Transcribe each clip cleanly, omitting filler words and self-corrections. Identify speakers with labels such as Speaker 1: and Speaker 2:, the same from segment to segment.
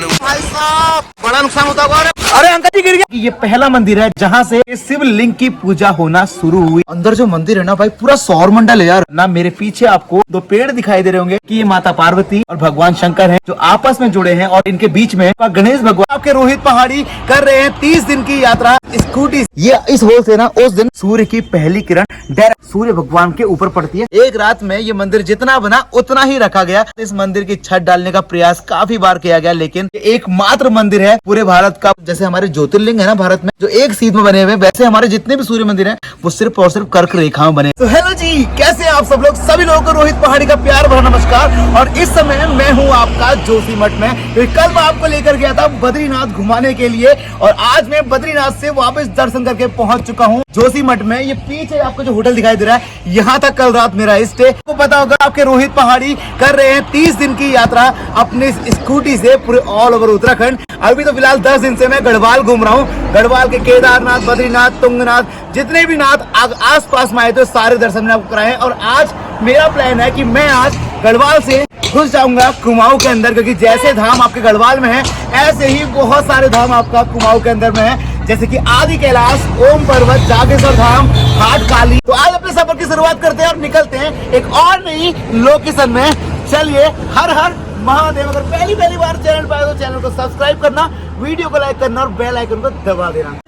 Speaker 1: भाई साहब बड़ा नुकसान होता होगा। अरे अंकल जी गिर गया। ये पहला मंदिर है जहाँ से शिवलिंग की पूजा होना शुरू हुई। अंदर जो मंदिर है ना भाई पूरा सौर मंडल है यार ना। मेरे पीछे आपको दो पेड़ दिखाई दे रहे होंगे कि ये माता पार्वती और भगवान शंकर हैं जो आपस में जुड़े हैं और इनके बीच में गणेश भगवान आपके रोहित पहाड़ी कर रहे हैं 30 दिन की यात्रा स्कूटी। ये इस होल से ना उस दिन सूर्य की पहली किरण डायरेक्ट सूर्य भगवान के ऊपर पड़ती है। एक रात में ये मंदिर जितना बना उतना ही रखा गया। इस मंदिर की छत डालने का प्रयास काफी बार किया गया लेकिन एकमात्र मंदिर है पूरे भारत का। जैसे हमारे ज्योतिर्लिंग है ना भारत में जो एक सीध में बने हुए, वैसे हमारे जितने भी सूर्य मंदिर हैं वो सिर्फ और सिर्फ कर्क रेखा में बने। तो हेलो जी, कैसे आप सब लोग? सभी लोगों को रोहित पहाड़ी का प्यार भरा नमस्कार। और इस समय मैं हूँ आपका जोशीमठ में। तो कल मैं आपको लेकर गया था बद्रीनाथ घुमाने के लिए और आज मैं बद्रीनाथ से वापस दर्शन करके पहुंच चुका हूँ जोशीमठ में। ये पीछे आपको जो होटल दिखाई दे रहा है यहाँ तक कल रात मेरा स्टे। आपको पता होगा आपके रोहित पहाड़ी कर रहे हैं 30 दिन की यात्रा अपनी स्कूटी से पूरे ऑल ओवर उत्तराखंड। अभी तो फिलहाल 10 दिन से मैं गढ़वाल घूम रहा हूँ। गढ़वाल के केदारनाथ, बद्रीनाथ, तुंगनाथ जितने भी नाथ आस पास में आए थे सारे दर्शन मैंने आपको कराए। और आज मेरा प्लान है कि मैं आज गढ़वाल से घुस जाऊंगा कुमाऊं के अंदर, क्योंकि जैसे धाम आपके गढ़वाल में है ऐसे ही बहुत सारे धाम आपका कुमाऊं के अंदर में है, जैसे कि आदि कैलाश, ओम पर्वत, जागेश्वर धाम, घाट काली। तो आज अपने सफर की शुरुआत करते हैं और निकलते हैं एक और नई लोकेशन में। चलिए, हर हर महादेव। अगर पहली बार चैनल पर आए तो चैनल को सब्सक्राइब करना, वीडियो को लाइक करना और बेल आइकन को दबा देना।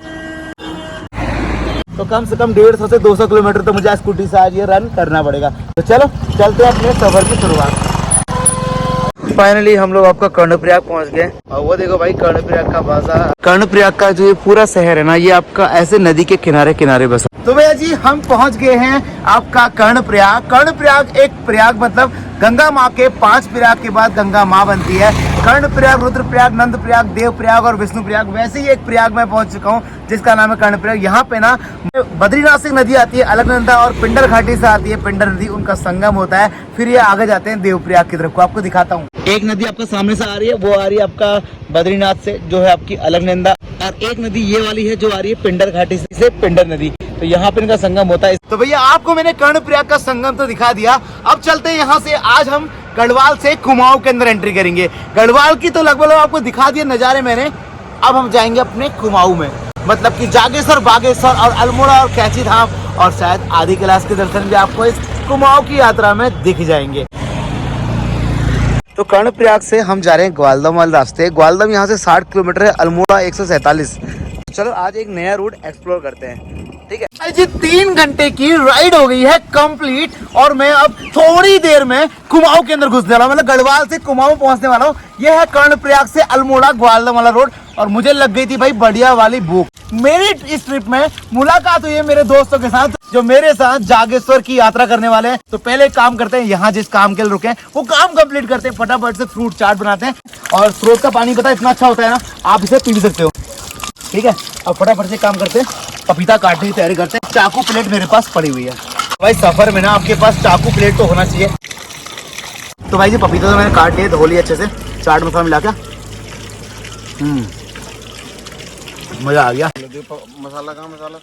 Speaker 1: तो कम से कम 150 से 200 किलोमीटर तो मुझे स्कूटी से आज ये रन करना पड़ेगा। तो चलो चलते हैं अपने सफर की शुरुआत। फाइनली हम लोग आपका कर्णप्रयाग पहुंच गए और वो देखो भाई कर्णप्रयाग का बाजार। कर्णप्रयाग का जो ये पूरा शहर है ना ये आपका ऐसे नदी के किनारे किनारे बसा। तो भैया जी हम पहुंच गए हैं आपका कर्णप्रयाग। कर्णप्रयाग एक प्रयाग मतलब गंगा माँ के 5 प्रयाग के बाद गंगा माँ बनती है। कर्णप्रयाग, रुद्रप्रयाग, नंदप्रयाग, देवप्रयाग और विष्णुप्रयाग, वैसे ही एक प्रयाग में पहुंच चुका हूँ जिसका नाम है कर्णप्रयाग। यहाँ पे ना बद्रीनाथ से नदी आती है अलकनंदा और पिंडर घाटी से आती है पिंडर नदी, उनका संगम होता है। फिर ये आगे जाते हैं देवप्रयाग की तरफ को। आपको दिखाता हूँ, एक नदी आपका सामने से आ रही है, वो आ रही है आपका बद्रीनाथ से जो है आपकी अलकनंदा, और एक नदी ये वाली है जो आ रही है पिंडर घाटी से पिंडर नदी। तो यहाँ पे इनका संगम होता है। तो भैया आपको मैंने कर्णप्रयाग का संगम तो दिखा दिया। अब चलते हैं यहाँ से। आज हम गढ़वाल से कुमाऊं के अंदर एंट्री करेंगे। गढ़वाल की तो लगभग आपको दिखा दिए नजारे मैंने। अब हम जाएंगे अपने कुमाऊं में, मतलब कि जागेश्वर, बागेश्वर और अल्मोड़ा और कैची धाम और शायद आदि कैलाश के दर्शन भी आपको इस कुमाऊं की यात्रा में दिख जाएंगे। तो कर्णप्रयाग से हम जा रहे हैं ग्वालदम वाले रास्ते। ग्वालदम यहाँ से 60 किलोमीटर है, अल्मोड़ा 147। चलो आज एक नया रूट एक्सप्लोर करते हैं, ठीक है जी। 3 घंटे की राइड हो गई है कंप्लीट और मैं अब थोड़ी देर में कुमाऊं के अंदर घुसने वाला हूं, मतलब गढ़वाल से कुमाऊं पहुंचने वाला हूं। यह है कर्णप्रयाग से अल्मोड़ा ग्वालदम वाला रोड और मुझे लग गई थी भाई बढ़िया वाली भूख। मेरी इस ट्रिप में मुलाकात हुई है मेरे दोस्तों के साथ जो मेरे साथ जागेश्वर की यात्रा करने वाले हैं। तो पहले एक काम करते हैं, यहाँ जिस काम के लिए रुके हैं वो काम कंप्लीट करते हैं, फटाफट से फ्रूट चाट बनाते हैं। और स्रोत का पानी पता है इतना अच्छा होता है ना, आप इसे पी सकते हो, ठीक है। अब फटाफट से काम करते हैं, पपीता काटने की तैयारी करते हैं। चाकू प्लेट मेरे पास पड़ी हुई है भाई। सफर में ना आपके पास चाकू प्लेट तो होना चाहिए। तो भाई जी पपीता तो मैंने काट लिया, धो लिया अच्छे से, चाट मसाला मिला के। मजा आ गया। मसाला का मसाला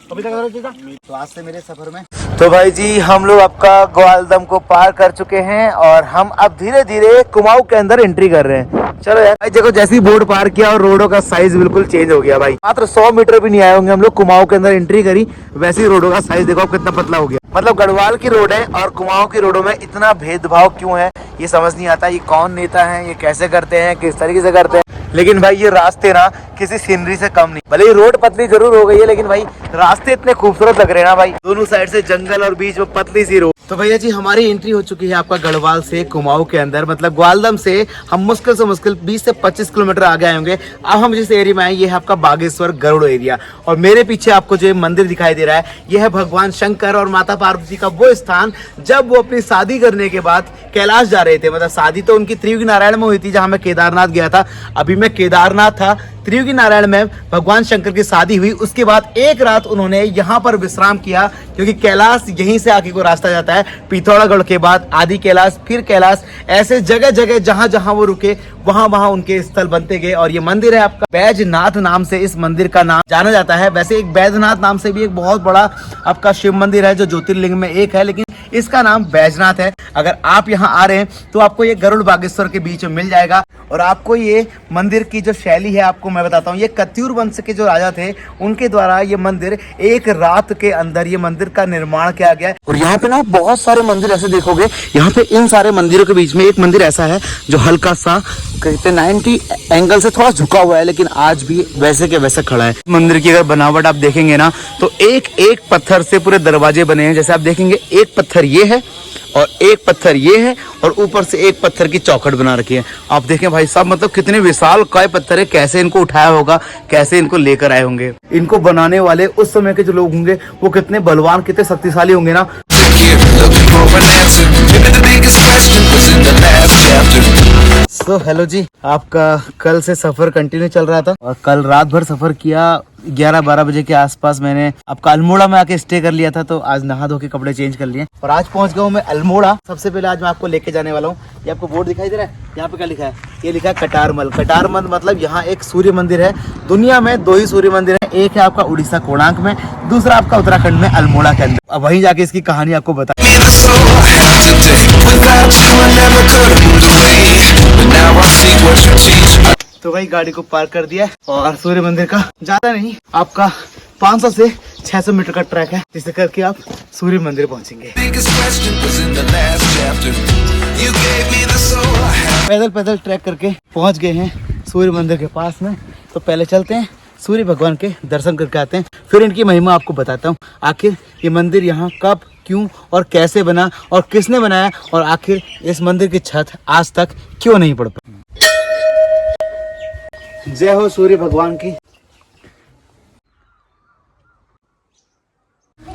Speaker 1: पपीता का तो आज से मेरे सफर में। तो भाई जी हम लोग आपका ग्वालदम को पार कर चुके हैं और हम अब धीरे धीरे कुमाऊं के अंदर एंट्री कर रहे हैं। चलो यार भाई देखो, जैसे ही बोर्ड पार किया और रोडों का साइज बिल्कुल चेंज हो गया भाई। मात्र 100 मीटर भी नहीं आए होंगे हम लोग, कुमाऊं के अंदर एंट्री करी, वैसे ही रोडों का साइज देखो कितना पतला हो गया। मतलब गढ़वाल की रोड है और कुमाऊं की रोडों में इतना भेदभाव क्यों है ये समझ नहीं आता। ये कौन नेता है, ये कैसे करते हैं, किस तरीके से करते हैं। लेकिन भाई ये रास्ते ना किसी सीनरी से कम नहीं। भले ही रोड पतली जरूर हो गई है लेकिन भाई रास्ते इतने खूबसूरत लग रहे हैं ना भाई, दोनों साइड से जंगल और बीच में पतली सी रोड। तो भैया जी हमारी एंट्री हो चुकी है आपका गढ़वाल से कुमाऊं के अंदर, मतलब ग्वालदम से हम मुश्किल से मुश्किल 20 से 25 किलोमीटर आगे आए होंगे। अब हम जिस एरिया में आए ये है आपका बागेश्वर गरुड़ एरिया और मेरे पीछे आपको जो मंदिर दिखाई दे रहा है यह है भगवान शंकर और माता पार्वती का वो स्थान जब वो अपनी शादी करने के बाद कैलाश जा रहे थे। मतलब शादी तो उनकी त्रियुगी नारायण में हुई थी जहां मैं केदारनाथ गया था, अभी मैं केदारनाथ था। त्रियुगी नारायण में भगवान शंकर की शादी हुई, उसके बाद एक रात उन्होंने यहाँ पर विश्राम किया
Speaker 2: क्योंकि कैलाश यहीं से आगे को रास्ता जाता है। पिथौरागढ़ के बाद आदि कैलाश, फिर कैलाश, ऐसे जगह जगह जहां जहां वो रुके वहां वहां उनके स्थल बनते गए। और ये मंदिर है आपका बैजनाथ नाम से इस मंदिर का नाम जाना जाता है। वैसे एक बैजनाथ नाम से भी एक बहुत बड़ा आपका शिव मंदिर है जो ज्योतिर्लिंग में एक है, लेकिन इसका नाम बैजनाथ है। अगर आप यहाँ आ रहे हैं तो आपको ये गरुड़ बागेश्वर के बीच में मिल जाएगा। और आपको ये मंदिर की जो शैली है आपको मैं बताता हूँ, ये कत्यूर वंश के जो राजा थे उनके द्वारा ये मंदिर एक रात के अंदर ये मंदिर का निर्माण किया गया है। और यहाँ पे ना बहुत सारे मंदिर ऐसे देखोगे, यहाँ पे इन सारे मंदिरों के बीच में एक मंदिर ऐसा है जो हल्का सा कहते 90 एंगल से थोड़ा झुका हुआ है, लेकिन आज भी वैसे के वैसे खड़ा है। मंदिर की अगर बनावट आप देखेंगे ना तो एक एक पत्थर से पूरे दरवाजे बने हैं। जैसे आप देखेंगे एक पत्थर ये है और एक पत्थर ये है और ऊपर से एक पत्थर की चौखट बना रखी है। आप देखें भाई साहब, मतलब कितने विशाल काय पत्थर है, कैसे इनको उठाया होगा, कैसे इनको लेकर आए होंगे। इनको बनाने वाले उस समय के जो लोग होंगे वो कितने बलवान, कितने शक्तिशाली होंगे ना। तो हेलो जी, आपका कल से सफर कंटिन्यू चल रहा था और कल रात भर सफर किया। 11-12 बजे के आसपास मैंने आपका अल्मोड़ा में आके स्टे कर लिया था, तो आज नहा धो के कपड़े चेंज कर लिए और आज पहुंच गया हूँ मैं अल्मोड़ा। सबसे पहले आज मैं आपको लेके जाने वाला हूँ। ये आपको बोर्ड दिखाई दे रहा है, यहाँ पे क्या लिखा है? ये लिखा है कटारमल। कटारमल मतलब यहाँ एक सूर्य मंदिर है। दुनिया में 2 ही सूर्य मंदिर है, एक है आपका उड़ीसा कोणार्क में, दूसरा आपका उत्तराखंड में अल्मोड़ा के अंदर। अब वहीं जाके इसकी कहानी आपको बता। तो भाई गाड़ी को पार्क कर दिया और सूर्य मंदिर का ज्यादा नहीं, आपका 500 से 600 मीटर का ट्रैक है, जिसे करके आप सूर्य मंदिर पहुंचेंगे। पैदल पैदल ट्रैक करके पहुंच गए हैं सूर्य मंदिर के पास में। तो पहले चलते हैं सूर्य भगवान के दर्शन करके आते हैं, फिर इनकी महिमा आपको बताता हूँ। आखिर ये मंदिर यहाँ कब, क्यों और कैसे बना और किसने बनाया, और आखिर इस मंदिर की छत आज तक क्यों नहीं पड़ पाई। जय हो सूर्य भगवान की।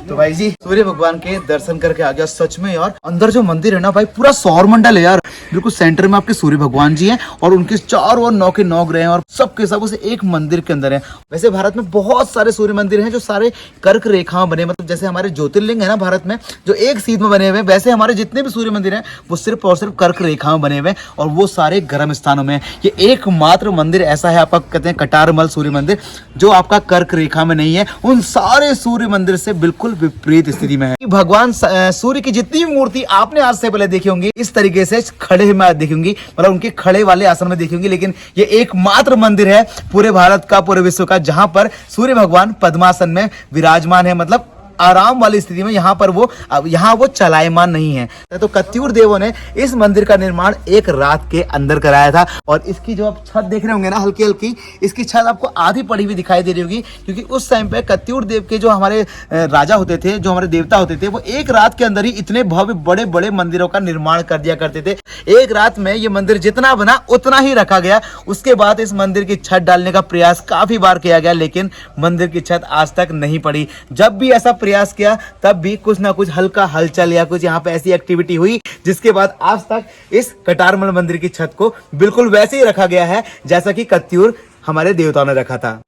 Speaker 2: तो भाई जी सूर्य भगवान के दर्शन करके आ गया। सच में यार अंदर जो मंदिर है ना भाई, पूरा सौर मंडल है यार। बिल्कुल सेंटर में आपके सूर्य भगवान जी हैं और उनके चारों ओर 9 के 9 ग्रह हैं और सबके सब उसे एक मंदिर के अंदर है। वैसे भारत में बहुत सारे सूर्य मंदिर हैं जो सारे कर्क रेखा बने, मतलब जैसे हमारे ज्योतिर्लिंग है ना भारत में जो एक सीध में बने हुए हैं, वैसे हमारे जितने भी सूर्य मंदिर हैं वो सिर्फ और सिर्फ कर्क रेखा में बने हुए हैं और वो सारे गर्म स्थानों में। ये एकमात्र मंदिर ऐसा है आपका कहते हैं कटारमल सूर्य मंदिर, जो आपका कर्क रेखा में नहीं है। उन सारे सूर्य मंदिर से बिल्कुल विपरीत स्थिति में है। भगवान सूर्य की जितनी भी मूर्ति आपने आज से पहले देखी होंगी इस तरीके से खड़े में देखी होंगी, मतलब उनके खड़े वाले आसन में देखी होंगी, लेकिन ये एकमात्र मंदिर है पूरे भारत का, पूरे विश्व का, जहां पर सूर्य भगवान पद्मासन में विराजमान है, मतलब आराम वाली स्थिति में। यहाँ वो चलायमान नहीं है। तो कत्यूर देवों ने इस मंदिर का निर्माण एक रात के अंदर कराया था। और इसकी जो आप छत देख रहे होंगे ना हल्की हल्की, इसकी छत आपको आधी पड़ी हुई दिखाई दे रही होगी, क्योंकि उस टाइम पे कत्यूर देव के जो हमारे राजा होते थे, जो हमारे देवता होते थे, वो एक रात के अंदर ही इतने भव्य बड़े बड़े मंदिरों का निर्माण कर दिया करते थे। एक रात में ये मंदिर जितना बना उतना ही रखा गया। उसके बाद इस मंदिर की छत डालने का प्रयास काफी बार किया गया, लेकिन मंदिर की छत आज तक नहीं पड़ी। जब भी ऐसा प्रयास किया तब भी कुछ ना कुछ हल्का हलचल या कुछ यहाँ पे ऐसी एक्टिविटी हुई, जिसके बाद आज तक इस कटारमल मंदिर की छत को बिल्कुल वैसे ही रखा गया है जैसा कि कत्यूर हमारे देवताओं ने रखा था।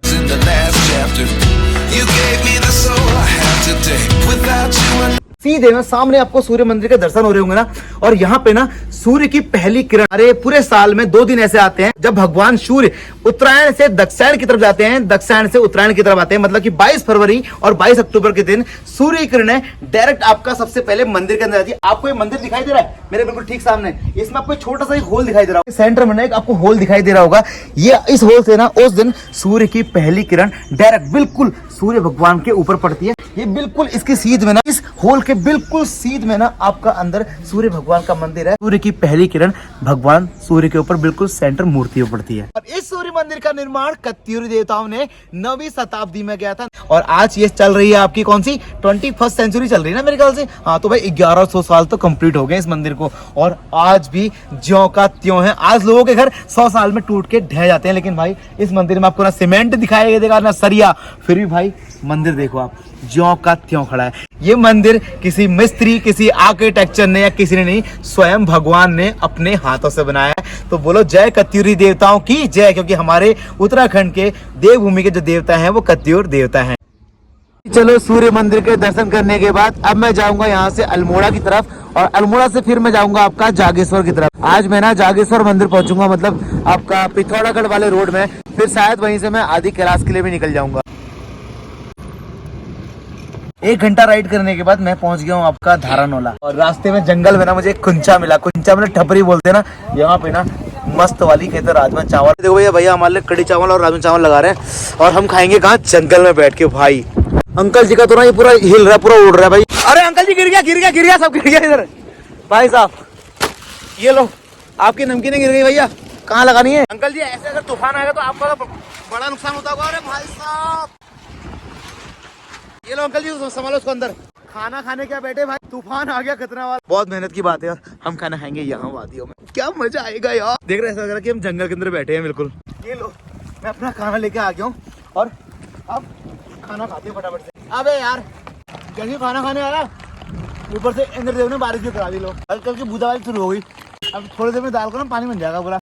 Speaker 2: सीधे में सामने आपको सूर्य मंदिर के दर्शन हो रहे होंगे ना, और यहाँ पे ना सूर्य की पहली किरण, अरे पूरे साल में 2 दिन ऐसे आते हैं जब भगवान सूर्य उत्तरायण से दक्षिणायन की तरफ जाते हैं, दक्षिणायन से उत्तरायण की तरफ आते हैं। मतलब कि 22 फरवरी और 22 अक्टूबर के दिन सूर्य की किरणें डायरेक्ट आपका सबसे पहले मंदिर के अंदर आती है। आपको ये मंदिर दिखाई दे रहा है मेरे बिल्कुल ठीक सामने, इसमें आपको छोटा सा एक होल दिखाई दे रहा है, सेंटर में एक आपको होल दिखाई दे रहा होगा। ये इस होल से ना उस दिन सूर्य की पहली किरण डायरेक्ट बिल्कुल सूर्य भगवान के ऊपर पड़ती है। ये बिल्कुल इसकी सीध में ना, इस होल के बिल्कुल सीध में ना आपका अंदर सूर्य भगवान का मंदिर है। सूर्य की पहली किरण भगवान सूर्य के ऊपर बिल्कुल सेंटर मूर्ति में पड़ती है। और इस सूर्य मंदिर का निर्माण कत्यूरी देवताओं ने 9वीं शताब्दी में किया था। और आज ये चल रही है आपकी कौन सी 21st सेंचुरी चल रही है ना मेरे ख्याल से। हाँ, तो भाई 1100 साल तो कंप्लीट हो गए इस मंदिर को, और आज भी ज्यों का त्यों है। आज लोगों के घर 100 साल में टूट के ढह जाते हैं, लेकिन भाई इस मंदिर में आपको ना सीमेंट दिखाया देगा ना सरिया, फिर भी भाई मंदिर देखो आप ज्यों का त्यों खड़ा है। ये मंदिर किसी मिस्त्री, किसी आर्किटेक्चर ने या किसी ने नहीं, स्वयं भगवान ने अपने हाथों से बनाया है। तो बोलो जय कत्यूरी देवताओं की जय, क्योंकि हमारे उत्तराखंड के देवभूमि के जो देवता हैं वो कत्यूर देवता हैं। चलो सूर्य मंदिर के दर्शन करने के बाद अब मैं जाऊंगा यहाँ से अल्मोड़ा की तरफ और अल्मोड़ा से फिर मैं जाऊंगा आपका जागेश्वर की तरफ। आज मैं ना जागेश्वर मंदिर पहुंचूंगा, मतलब आपका पिथौरागढ़ वाले रोड में, फिर शायद वहीं से मैं आदि कैलाश के लिए भी निकल जाऊंगा। 1 घंटा राइड करने के बाद मैं पहुंच गया हूँ आपका धारानोला और रास्ते में जंगल में ना मुझे एक कुंचा मिला। कुंचा मतलब ठपरी बोलते हैं ना, यहाँ पे ना मस्त वाली कहते राजमा चावल। देखो भैया, भैया हमारे लिए कड़ी चावल और राजमा चावल लगा रहे हैं और हम खाएंगे कहाँ, जंगल में बैठ के। भाई अंकल जी का तो ना ये पूरा हिल रहा है, पूरा उड़ रहा है भाई। अरे अंकल जी गिर गया, गिर गया, गिर गया, सब गिर गया इधर। भाई साहब ये लो आपकी नमकीनें गिर गई भैया, कहाँ लगानी है? अंकल जी ऐसे अगर तूफान आएगा तो आपका तो बड़ा नुकसान होता होगा। अरे भाई साहब ये लो अंकल जी, संभालो उसको अंदर। खाना खाने क्या बैठे भाई, तूफान आ गया खतरा वाला। बहुत मेहनत की बात है यार, हम खाना खाएंगे यहाँ वादियों में, क्या मजा आएगा यार। देख रहे हैं ऐसा लग रहा है कि हम जंगल के अंदर बैठे हैं बिल्कुल। ये लो मैं अपना खाना लेके आ गया हूँ और अब खाना खाते हैं फटाफट से। अबे यार जैसे खाना खाने वाला ऊपर से इंद्रदेव ने बारिश भी करा दी। लो हल्की हल्की बूंदाबांदी शुरू हो गई, अब थोड़ी देर में दाल को ना पानी बन जाएगा पूरा।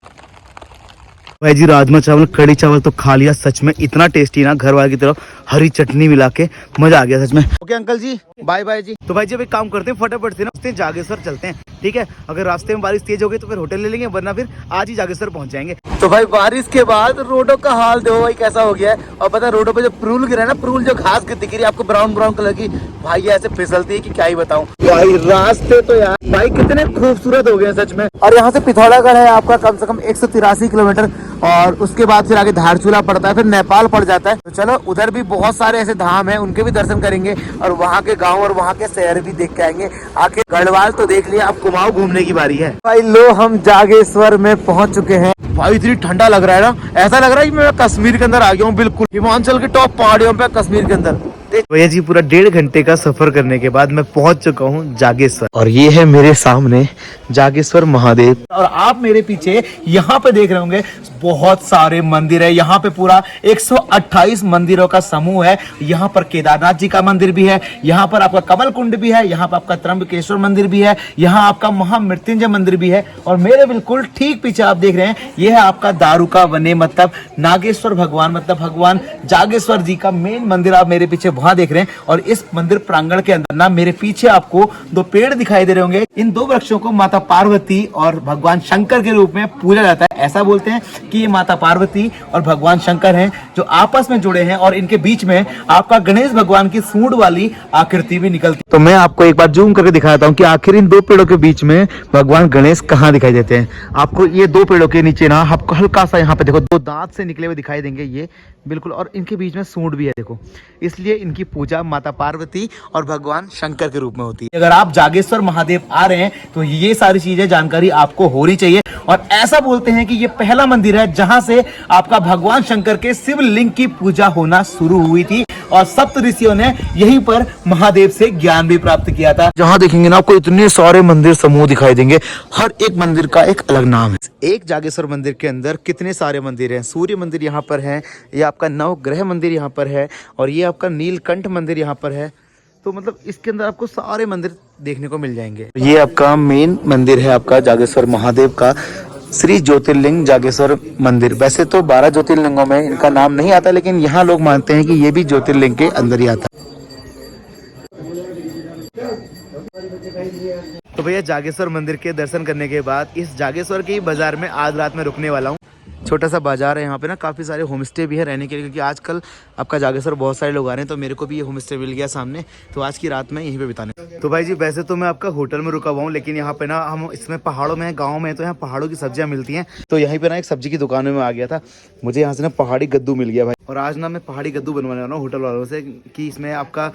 Speaker 2: भाई जी राजमा चावल कड़ी चावल तो खा लिया, सच में इतना टेस्टी ना, घर वाले की तरफ हरी चटनी मिला के मजा आ गया सच में। ओके अंकल जी बाय बाय जी। तो भाई जी अब एक काम करते हैं, फटाफट से ना जागेश्वर चलते हैं, ठीक है? अगर रास्ते में बारिश तेज हो गई तो फिर होटल ले लेंगे, वरना फिर आज ही जागेश्वर पहुंच जाएंगे। तो भाई बारिश के बाद रोडों का हाल देखो भाई कैसा हो गया है। और पता है रोडों पे जो प्रूल गिरा है ना, प्रूल जो घास की दिख रही है आपको ब्राउन ब्राउन कलर की, भाई ये ऐसे फिसलती है कि क्या ही बताऊं। भाई रास्ते तो यार भाई कितने खूबसूरत हो गए सच में। और यहाँ से पिथौरागढ़ है आपका कम से कम 183 किलोमीटर और उसके बाद फिर आगे धारचूला पड़ता है, फिर नेपाल पड़ जाता है। तो चलो उधर भी बहुत सारे ऐसे धाम हैं, उनके भी दर्शन करेंगे और वहाँ के गांव और वहाँ के शहर भी देख के आएंगे। आखिर गढ़वाल तो देख लिया, अब कुमाऊं घूमने की बारी है। भाई लो हम जागेश्वर में पहुंच चुके हैं। भाई इतनी ठंडा लग रहा है ना, ऐसा लग रहा है कि मैं कश्मीर के अंदर आ गया हूँ, बिल्कुल हिमाचल की टॉप पहाड़ियों पे कश्मीर के अंदर। भैया जी पूरा 1.5 घंटे का सफर करने के बाद मैं पहुंच चुका हूँ जागेश्वर और ये है मेरे सामने जागेश्वर महादेव। और आप मेरे पीछे यहाँ पे देख रहे होंगे बहुत सारे मंदिर है। यहाँ पे पूरा 128 मंदिरों का समूह है। यहाँ पर केदारनाथ जी का मंदिर भी है, यहाँ पर आपका कमल कुंड भी है, यहाँ पर आपका त्र्यंबकेश्वर मंदिर भी है, यहाँ आपका महामृत्युंजय मंदिर भी है। और मेरे बिल्कुल ठीक पीछे आप देख रहे हैं ये है आपका दारुका वने, मतलब नागेश्वर भगवान, मतलब भगवान जागेश्वर जी का मेन मंदिर आप मेरे पीछे वहां देख रहे हैं। और इस मंदिर प्रांगण के अंदर ना मेरे पीछे आपको 2 पेड़ दिखाई दे रहे होंगे। इन 2 वृक्षों को माता पार्वती और भगवान शंकर के रूप में पूजा जाता है। ऐसा बोलते हैं कि ये माता पार्वती और भगवान शंकर हैं जो आपस में जुड़े हैं और इनके बीच में आपका गणेश भगवान की सूंड वाली आकृति भी निकलती है। तो मैं आपको एक बार जूम करके दिखाता हूँ कि आखिर इन 2 पेड़ों के बीच में भगवान गणेश कहाँ दिखाई देते हैं। आपको ये 2 पेड़ों के नीचे ना आपको हल्का सा यहाँ पे देखो 2 दांत से निकले हुए दिखाई देंगे ये बिल्कुल, और इनके बीच में सूंड भी है देखो, इसलिए इनकी पूजा माता पार्वती और भगवान शंकर के रूप में होती है। अगर आप जागेश्वर महादेव आ रहे हैं तो ये सारी चीजें जानकारी आपको होनी चाहिए। और ऐसा बोलते हैं कि ये पहला मंदिर है जहां से आपका भगवान शंकर के शिवलिंग की पूजा होना शुरू हुई थी और सप्त ऋषियों ने यहीं पर महादेव से ज्ञान भी प्राप्त किया था। जहां देखेंगे ना आपको इतने सारे मंदिर समूह दिखाई देंगे, हर एक मंदिर का एक अलग नाम है। एक जागेश्वर मंदिर के अंदर कितने सारे मंदिर हैं। सूर्य मंदिर यहाँ पर है, ये आपका नवग्रह मंदिर यहाँ पर है और ये आपका नीलकंठ मंदिर यहाँ पर है। तो मतलब इसके अंदर आपको सारे मंदिर देखने को मिल जाएंगे। ये आपका मेन मंदिर है आपका जागेश्वर महादेव का, श्री ज्योतिर्लिंग जागेश्वर मंदिर। वैसे तो 12 ज्योतिर्लिंगों में इनका नाम नहीं आता, लेकिन यहाँ लोग मानते हैं कि ये भी ज्योतिर्लिंग के अंदर ही आता है। तो भैया जागेश्वर मंदिर के दर्शन करने के बाद इस जागेश्वर के बाजार में आज रात में रुकने वाला हूँ। छोटा सा बाजार है यहाँ पे ना, काफ़ी सारे होम स्टे भी है रहने के लिए, क्योंकि आजकल आपका जागेश्वर बहुत सारे लोग आ रहे हैं। तो मेरे को भी ये होम स्टे मिल गया सामने, तो आज की रात में यहीं पे बिताने। तो भाई जी वैसे तो मैं आपका होटल में रुका हुआ हूँ, लेकिन यहाँ पे ना हम इसमें पहाड़ों में गाँव में, तो यहाँ पहाड़ों की सब्जियाँ मिलती हैं। तो यहीं पे ना एक सब्जी की दुकान में आ गया था, मुझे यहाँ से ना पहाड़ी कद्दू मिल गया भाई। और आज ना मैं पहाड़ी कद्दू बनवाने वाला हूँ होटल वालों से, कि इसमें आपका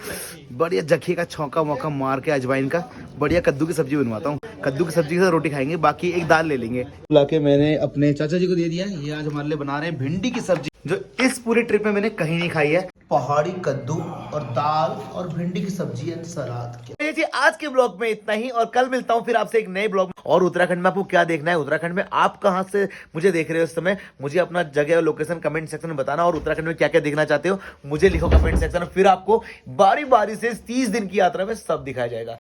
Speaker 2: बढ़िया जखे का छौंका वौका मार के अजवाइन का बढ़िया कद्दू की सब्जी बनवाता हूँ। कद्दू की सब्जी के साथ रोटी खाएंगे, बाकी एक दाल ले लेंगे। बुला के मैंने अपने चाचा जी को दे दिया, ये आज हमारे लिए बना रहे हैं भिंडी की सब्जी, जो इस पूरे ट्रिप में मैंने कहीं नहीं खाई है। पहाड़ी कद्दू और दाल और भिंडी की सब्जी एंड सलाद। जी आज के ब्लॉग में इतना ही, और कल मिलता हूँ फिर आपसे एक नए ब्लॉग। और उत्तराखंड में आपको क्या देखना है, उत्तराखंड में आप कहाँ से मुझे देख रहे हो इस समय, मुझे अपना जगह और लोकेशन कमेंट सेक्शन में बताना। और उत्तराखंड में क्या क्या देखना चाहते हो मुझे लिखो कमेंट सेक्शन में, फिर आपको बारी बारी से 30 दिन की यात्रा में सब दिखाया जाएगा।